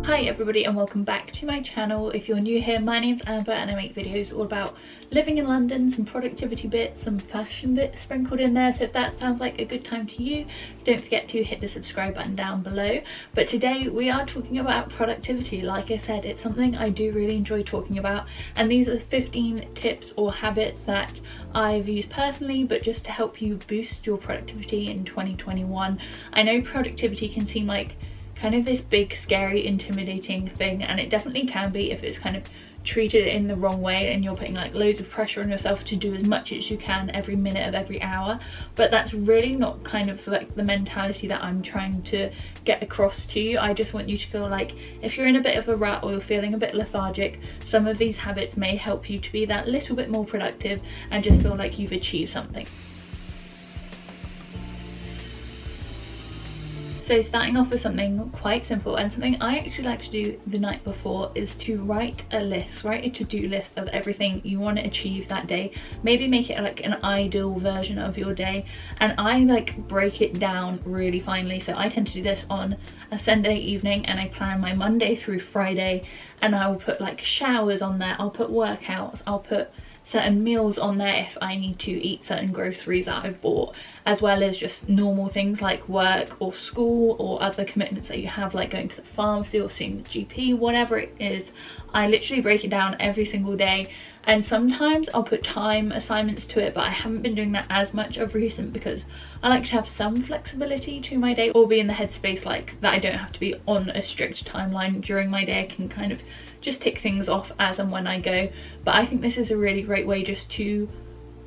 Hi everybody and welcome back to my channel. If you're new here, my name's Amber and I make videos all about living in London, some productivity bits, some fashion bits sprinkled in there. So if that sounds like a good time to you, don't forget to hit the subscribe button down below. But today we are talking about productivity. Like I said, it's something I do really enjoy talking about, and these are 15 tips or habits that I've used personally, but just to help you boost your productivity in 2021. I know productivity can seem like kind of this big, scary, intimidating thing, and it definitely can be if it's kind of treated in the wrong way and you're putting like loads of pressure on yourself to do as much as you can every minute of every hour. But that's really not kind of like the mentality that I'm trying to get across to you. I just want you to feel like if you're in a bit of a rut or you're feeling a bit lethargic, some of these habits may help you to be that little bit more productive and just feel like you've achieved something. So starting off with something quite simple, and something I actually like to do the night before, is to write a to-do list of everything you want to achieve that day. Maybe make it like an ideal version of your day, and I like break it down really finely. So I tend to do this on a Sunday evening, and I plan my Monday through Friday, and I will put like showers on there, I'll put workouts, I'll put certain meals on there if I need to eat certain groceries that I've bought, as well as just normal things like work or school or other commitments that you have, like going to the pharmacy or seeing the GP, whatever it is. I literally break it down every single day, and sometimes I'll put time assignments to it, but I haven't been doing that as much of recent because I like to have some flexibility to my day, or be in the headspace like that I don't have to be on a strict timeline during my day. I can kind of just tick things off as and when I go. But I think this is a really great way just to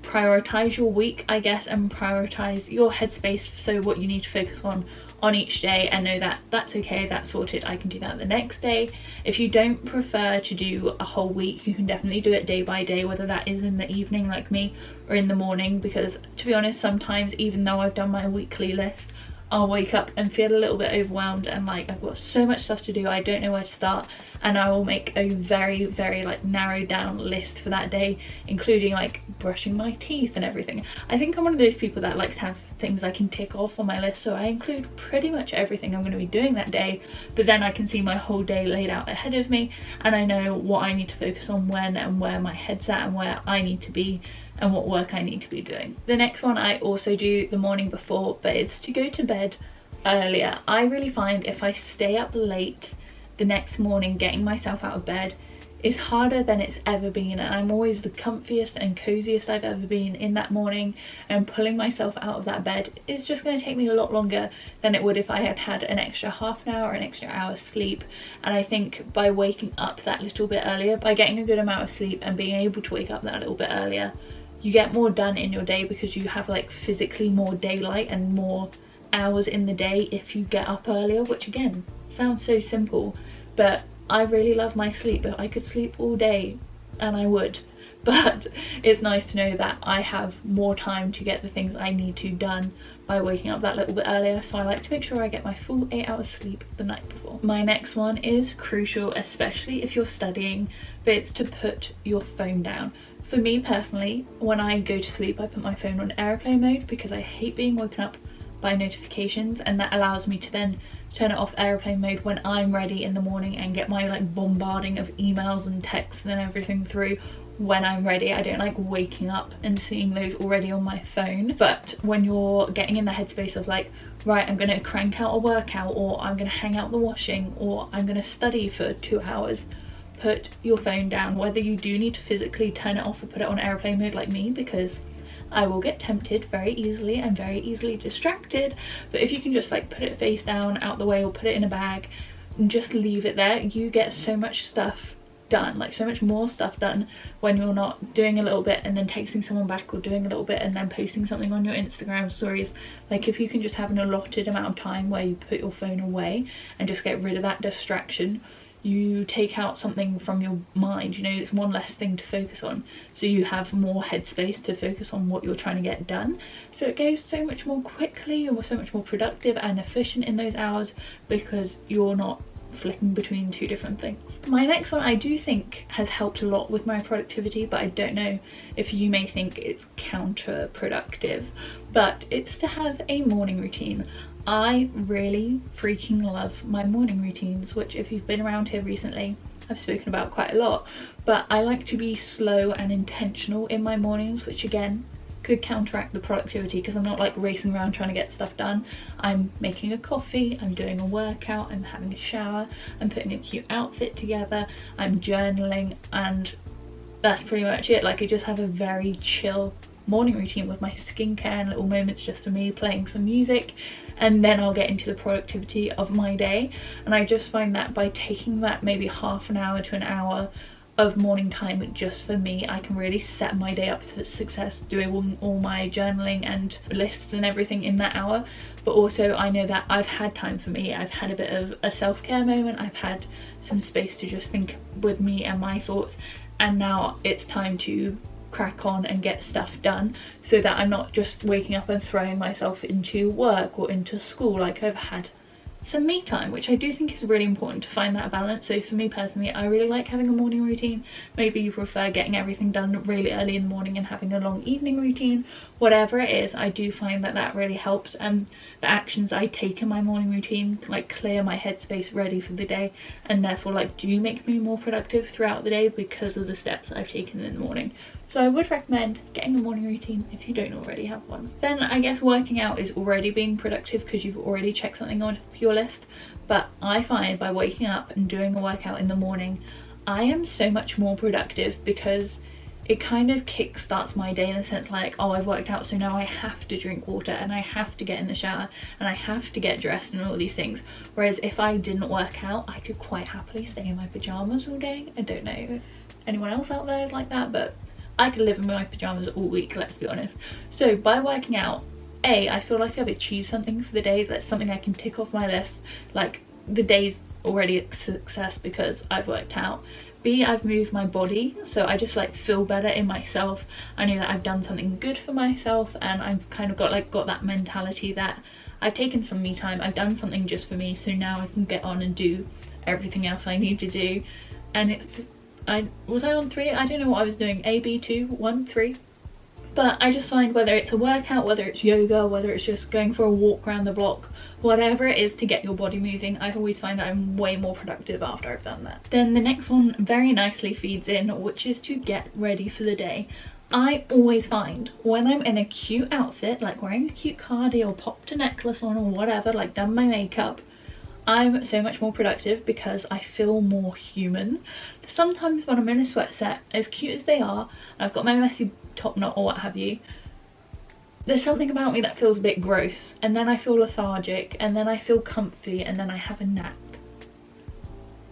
prioritize your week, I guess, and prioritize your headspace, so what you need to focus on each day, and know that that's okay, that's sorted, I can do that the next day. If you don't prefer to do a whole week, you can definitely do it day by day, whether that is in the evening like me or in the morning, because to be honest, sometimes even though I've done my weekly list, I'll wake up and feel a little bit overwhelmed and like I've got so much stuff to do, I don't know where to start, and I will make a very like narrowed down list for that day, including like brushing my teeth and everything. I think I'm one of those people that likes to have things I can tick off on my list, so I include pretty much everything I'm going to be doing that day, but then I can see my whole day laid out ahead of me, and I know what I need to focus on when, and where my head's at, and where I need to be, and what work I need to be doing. The next one I also do the morning before, but it's to go to bed earlier. I really find if I stay up late the next morning, getting myself out of bed is harder than it's ever been, and I'm always the comfiest and coziest I've ever been in that morning, and pulling myself out of that bed is just going to take me a lot longer than it would if I had had an extra half an hour or an extra hour's sleep. And I think by waking up that little bit earlier, by getting a good amount of sleep and being able to wake up that little bit earlier, you get more done in your day, because you have like physically more daylight and more hours in the day if you get up earlier, which again sounds so simple, but I really love my sleep. If I could sleep all day, and I would, but it's nice to know that I have more time to get the things I need to done by waking up that little bit earlier. So I like to make sure I get my full 8 hours sleep the night before. My next one is crucial, especially if you're studying, but it's to put your phone down. For me personally, when I go to sleep, I put my phone on airplane mode because I hate being woken up by notifications, and that allows me to then turn it off airplane mode when I'm ready in the morning and get my like bombarding of emails and texts and everything through when I'm ready. I don't like waking up and seeing those already on my phone. But when you're getting in the headspace of like, right, I'm gonna crank out a workout, or I'm gonna hang out the washing, or I'm gonna study for 2 hours, put your phone down. Whether you do need to physically turn it off or put it on airplane mode like me, because I will get tempted very easily and very easily distracted, but if you can just like put it face down out the way, or put it in a bag and just leave it there, you get so much stuff done, like so much more stuff done, when you're not doing a little bit and then texting someone back, or doing a little bit and then posting something on your Instagram stories. Like if you can just have an allotted amount of time where you put your phone away and just get rid of that distraction, you take out something from your mind, you know, it's one less thing to focus on, so you have more headspace to focus on what you're trying to get done. So it goes so much more quickly, you're so much more productive and efficient in those hours, because you're not flicking between 2 different things. My next one I do think has helped a lot with my productivity, but I don't know if you may think it's counterproductive, but it's to have a morning routine. I really freaking love my morning routines, which if you've been around here recently, I've spoken about quite a lot, but I like to be slow and intentional in my mornings, which again could counteract the productivity because I'm not like racing around trying to get stuff done. I'm making a coffee, I'm doing a workout, I'm having a shower, I'm putting a cute outfit together, I'm journaling, and that's pretty much it. Like I just have a very chill morning routine with my skincare and little moments just for me, playing some music, and then I'll get into the productivity of my day. And I just find that by taking that maybe half an hour to an hour of morning time just for me, I can really set my day up for success, doing all my journaling and lists and everything in that hour. But also I know that I've had time for me, I've had a bit of a self-care moment, I've had some space to just think with me and my thoughts, and now it's time to crack on and get stuff done, so that I'm not just waking up and throwing myself into work or into school. Like I've had some me time, which I do think is really important to find that balance. So for me personally, I really like having a morning routine. Maybe you prefer getting everything done really early in the morning and having a long evening routine. Whatever it is, I do find that that really helps, and the actions I take in my morning routine like clear my headspace ready for the day, and therefore like do make me more productive throughout the day because of the steps I've taken in the morning. So I would recommend getting a morning routine if you don't already have one. Then I guess working out is already being productive because you've already checked something on your list. But I find by waking up and doing a workout in the morning, I am so much more productive because it kind of kickstarts my day in a sense like, oh, I've worked out, so now I have to drink water and I have to get in the shower and I have to get dressed and all these things. Whereas if I didn't work out, I could quite happily stay in my pajamas all day. I don't know if anyone else out there is like that, but I could live in my pajamas all week, let's be honest. So by working out, I feel like I've achieved something for the day. That's something I can tick off my list, like the day's already a success because I've worked out. B, I've moved my body, so I just like feel better in myself. I know that I've done something good for myself, and I've kind of got that mentality that I've taken some me time, I've done something just for me, so now I can get on and do everything else I need to do. And was I on 3? I don't know what I was doing. A, B, 2, 1, 3. But I just find whether it's a workout, whether it's yoga, whether it's just going for a walk around the block, whatever it is to get your body moving, I always find that I'm way more productive after I've done that. Then the next one very nicely feeds in, which is to get ready for the day. I always find when I'm in a cute outfit, like wearing a cute cardi or popped a necklace on or whatever, like done my makeup, I'm so much more productive because I feel more human. Sometimes when I'm in a sweat set, as cute as they are, I've got my messy top knot or what have you, there's something about me that feels a bit gross, and then I feel lethargic, and then I feel comfy, and then I have a nap.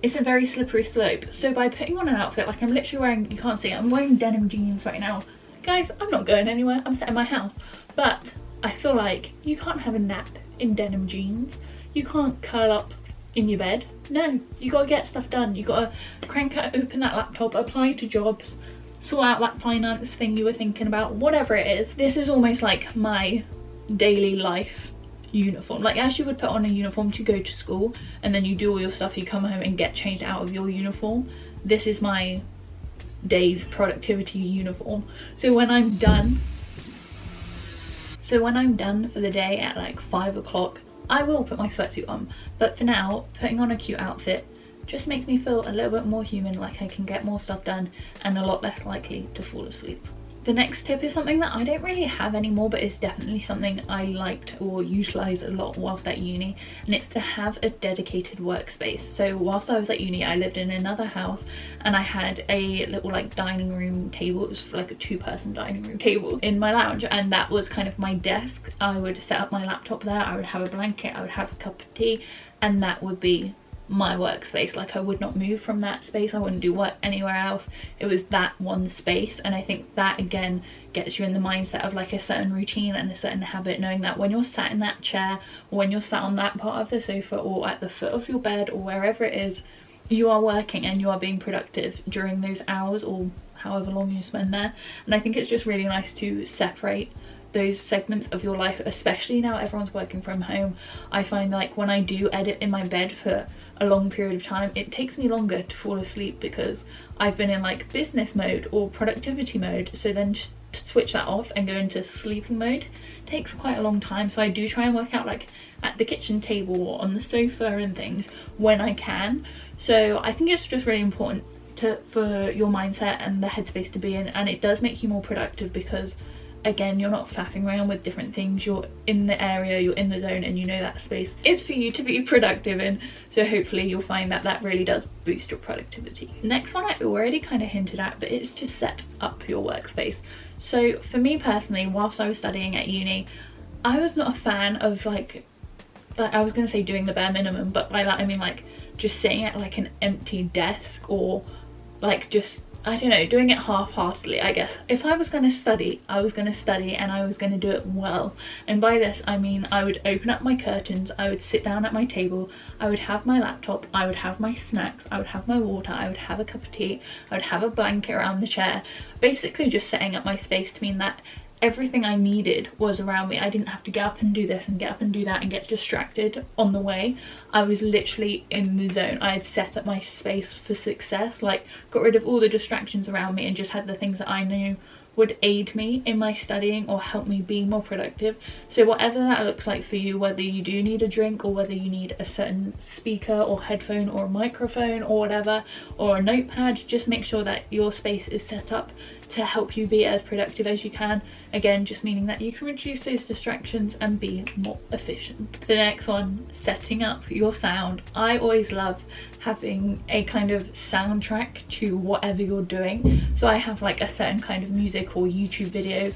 It's a very slippery slope. So by putting on an outfit, like I'm literally wearing, you can't see it, I'm wearing denim jeans right now. Guys, I'm not going anywhere, I'm sat in my house. But I feel like you can't have a nap in denim jeans. You can't curl up in your bed. No, you gotta get stuff done. You gotta crank it, open that laptop, apply to jobs, sort out that finance thing you were thinking about, whatever it is. This is almost like my daily life uniform. Like as you would put on a uniform to go to school and then you do all your stuff, you come home and get changed out of your uniform. This is my day's productivity uniform. So when I'm done for the day at like 5 o'clock, I will put my sweatsuit on, but for now, putting on a cute outfit just makes me feel a little bit more human, like I can get more stuff done and a lot less likely to fall asleep. The next tip is something that I don't really have anymore, but it's definitely something I liked or utilised a lot whilst at uni, and it's to have a dedicated workspace. So whilst I was at uni, I lived in another house and I had a little like dining room table. It was like a 2-person dining room table in my lounge, and that was kind of my desk. I would set up my laptop there, I would have a blanket, I would have a cup of tea, and that would be my workspace. Like I would not move from that space, I wouldn't do work anywhere else. It was that one space, and I think that again gets you in the mindset of like a certain routine and a certain habit, knowing that when you're sat in that chair or when you're sat on that part of the sofa or at the foot of your bed or wherever it is, you are working and you are being productive during those hours or however long you spend there. And I think it's just really nice to separate those segments of your life, especially now everyone's working from home. I find like when I do edit in my bed for a long period of time, it takes me longer to fall asleep because I've been in like business mode or productivity mode. So then to switch that off and go into sleeping mode takes quite a long time. So I do try and work out like at the kitchen table or on the sofa and things when I can. So I think it's just really important for your mindset and the headspace to be in, and it does make you more productive because again, you're not faffing around with different things. You're in the area, you're in the zone, and you know that space is for you to be productive in. So hopefully you'll find that that really does boost your productivity. Next one I already kind of hinted at, but it's to set up your workspace. So for me personally, whilst I was studying at uni, I was not a fan of like I was going to say doing the bare minimum, but by that I mean like just sitting at like an empty desk, or like just, I don't know, doing it half-heartedly, I guess. If I was going to study, I was going to study and I was going to do it well. And by this, I mean I would open up my curtains, I would sit down at my table, I would have my laptop, I would have my snacks, I would have my water, I would have a cup of tea, I would have a blanket around the chair. Basically just setting up my space to mean that everything I needed was around me. I didn't have to get up and do this and get up and do that and get distracted on the way. I was literally in the zone. I had set up my space for success, like got rid of all the distractions around me and just had the things that I knew would aid me in my studying or help me be more productive. So whatever that looks like for you, whether you do need a drink or whether you need a certain speaker or headphone or a microphone or whatever, or a notepad, just make sure that your space is set up to help you be as productive as you can. Again, just meaning that you can reduce those distractions and be more efficient. The next one, setting up your sound. I always love having a kind of soundtrack to whatever you're doing. So I have like a certain kind of music or YouTube video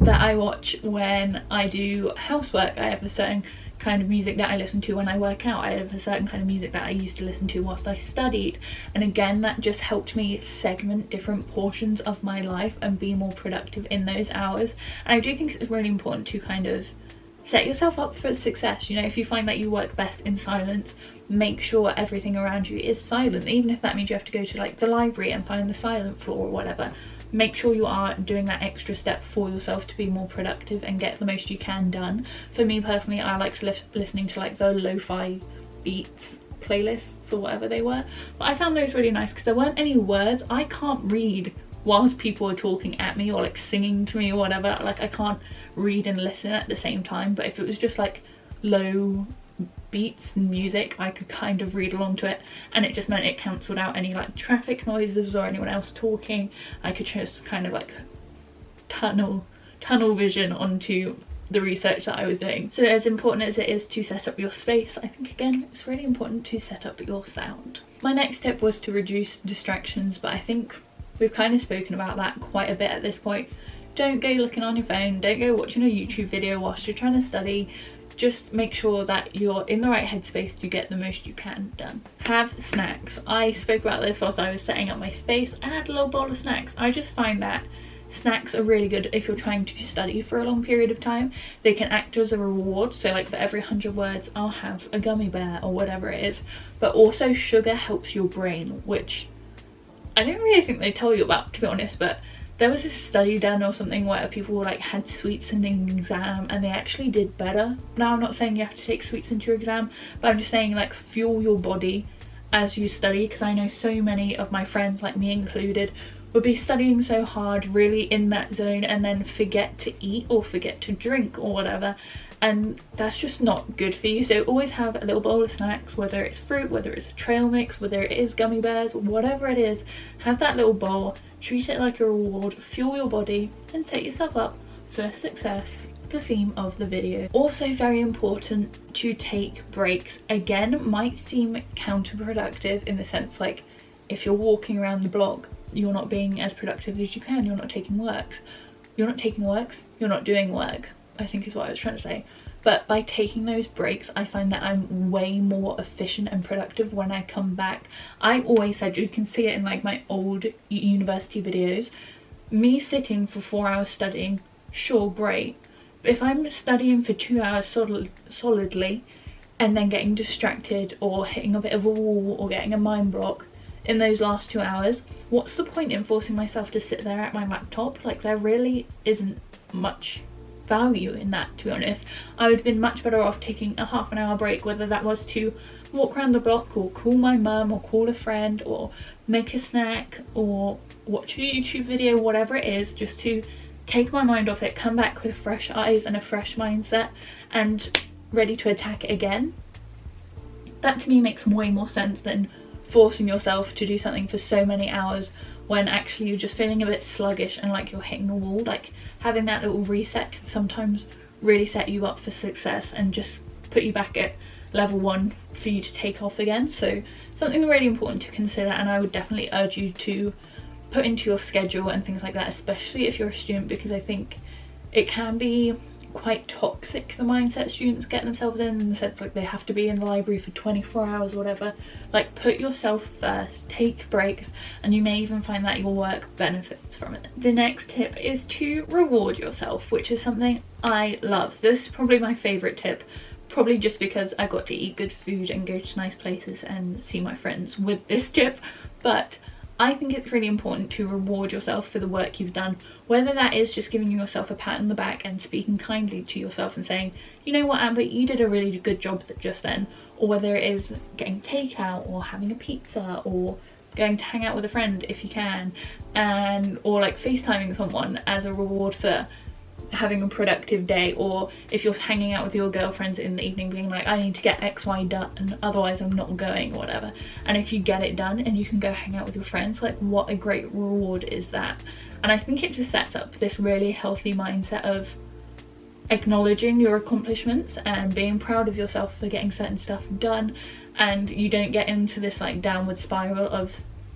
that I watch when I do housework. I have a certain kind of music that I listen to when I work out. I have a certain kind of music that I used to listen to whilst I studied, and again that just helped me segment different portions of my life and be more productive in those hours. And I do think it's really important to kind of set yourself up for success. You know, if you find that you work best in silence, make sure everything around you is silent, even if that means you have to go to like the library and find the silent floor or whatever. Make sure you are doing that extra step for yourself to be more productive and get the most you can done. For me personally, I like to listening to like the lo-fi beats playlists or whatever they were, but I found those really nice because there weren't any words. I can't read whilst people are talking at me or like singing to me or whatever. Like I can't read and listen at the same time, but if it was just like low beats and music, I could kind of read along to it, and it just meant it cancelled out any like traffic noises or anyone else talking. I could just kind of like tunnel vision onto the research that I was doing. So as important as it is to set up your space, I think again it's really important to set up your sound. My next tip was to reduce distractions, but I think we've kind of spoken about that quite a bit at this point. Don't go looking on your phone, don't go watching a YouTube video whilst you're trying to study. Just make sure that you're in the right headspace to get the most you can done. Have snacks. I spoke about this whilst I was setting up my space. I had a little bowl of snacks. I just find that snacks are really good if you're trying to study for a long period of time. They can act as a reward, so like for every 100 words I'll have a gummy bear or whatever it is. But also sugar helps your brain, which I don't really think they tell you about, to be honest, but there was this study done or something where people like had sweets in an exam and they actually did better. Now I'm not saying you have to take sweets into your exam, but I'm just saying like fuel your body as you study, because I know so many of my friends, like me included, would be studying so hard, really in that zone, and then forget to eat or forget to drink or whatever, and that's just not good for you. So always have a little bowl of snacks, whether it's fruit, whether it's a trail mix, whether it is gummy bears, whatever it is. Have that little bowl, treat it like a reward, fuel your body and set yourself up for success. The theme of the video. Also very important to take breaks. Again, might seem counterproductive in the sense like if you're walking around the block, you're not being as productive as you can. You're not taking works. You're not doing work, I think is what I was trying to say. But by taking those breaks, I find that I'm way more efficient and productive when I come back. I always said, you can see it in like my old university videos, me sitting for 4 hours studying, sure, great. But if I'm studying for 2 hours solidly and then getting distracted or hitting a bit of a wall or getting a mind block, in those last 2 hours, what's the point in forcing myself to sit there at my laptop? Like, there really isn't much value in that, to be honest. I would have been much better off taking a half an hour break, whether that was to walk around the block or call my mum or call a friend or make a snack or watch a YouTube video, whatever it is, just to take my mind off it, come back with fresh eyes and a fresh mindset and ready to attack it again. That to me makes way more sense than forcing yourself to do something for so many hours when actually you're just feeling a bit sluggish and like you're hitting a wall. Like, having that little reset can sometimes really set you up for success and just put you back at level 1 for you to take off again. So something really important to consider, and I would definitely urge you to put into your schedule and things like that, especially if you're a student, because I think it can be quite toxic, the mindset students get themselves in the sense like they have to be in the library for 24 hours or whatever. Like, put yourself first, take breaks, and you may even find that your work benefits from it. The next tip is to reward yourself, which is something I love. This is probably my favourite tip, probably just because I got to eat good food and go to nice places and see my friends with this tip, but I think it's really important to reward yourself for the work you've done, whether that is just giving yourself a pat on the back and speaking kindly to yourself and saying, you know what, Amber, you did a really good job just then, or whether it is getting takeout or having a pizza or going to hang out with a friend if you can, and or like FaceTiming someone as a reward for having a productive day, or if you're hanging out with your girlfriends in the evening being like, I need to get XY done, otherwise I'm not going or whatever, and if you get it done and you can go hang out with your friends, like, what a great reward is that. And I think it just sets up this really healthy mindset of acknowledging your accomplishments and being proud of yourself for getting certain stuff done, and you don't get into this like downward spiral of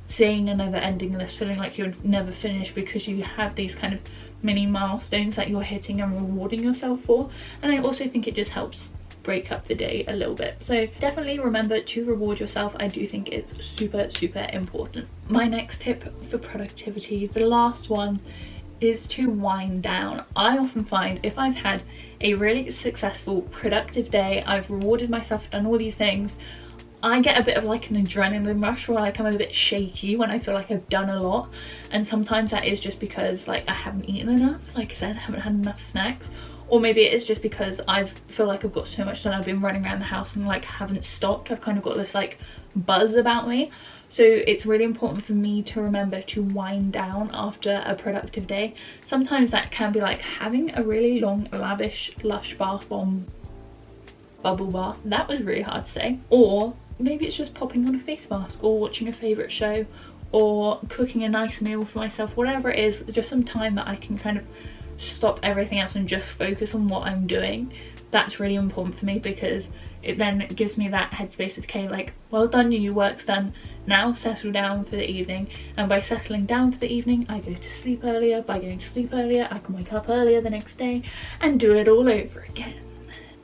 seeing a never ending list, feeling like you're never finished because you have these kind of mini milestones that you're hitting and rewarding yourself for. And I also think it just helps break up the day a little bit. So definitely remember to reward yourself. I do think it's super important. My next tip for productivity, the last one, is to wind down. I often find if I've had a really successful productive day, I've rewarded myself, done all these things, I get a bit of like an adrenaline rush where like I'm a bit shaky when I feel like I've done a lot, and sometimes that is just because like I haven't eaten enough, like I said, I haven't had enough snacks, or maybe it is just because I feel like I've got so much done, I've been running around the house and like haven't stopped, I've kind of got this like buzz about me. So it's really important for me to remember to wind down after a productive day. Sometimes that can be like having a really long lavish lush bath bomb bubble bath, that was really hard to say, or maybe it's just popping on a face mask or watching a favourite show or cooking a nice meal for myself, whatever it is, just some time that I can kind of stop everything else and just focus on what I'm doing. That's really important for me because it then gives me that headspace of, okay, like, well done you, your work's done, now settle down for the evening. And by settling down for the evening, I go to sleep earlier. By going to sleep earlier, I can wake up earlier the next day and do it all over again.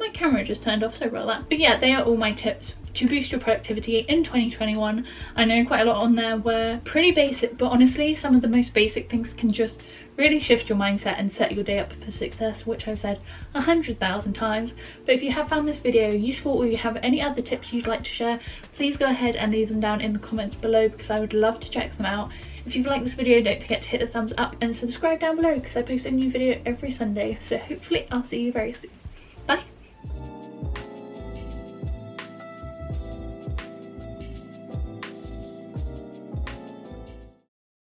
My camera just turned off, sorry about that. But yeah, they are all my tips to boost your productivity in 2021. I know quite a lot on there were pretty basic, but honestly some of the most basic things can just really shift your mindset and set your day up for success, which I've said 100,000 times. But if you have found this video useful or you have any other tips you'd like to share, please go ahead and leave them down in the comments below because I would love to check them out. If you've liked this video, don't forget to hit the thumbs up and subscribe down below because I post a new video every Sunday, so hopefully I'll see you very soon. Bye!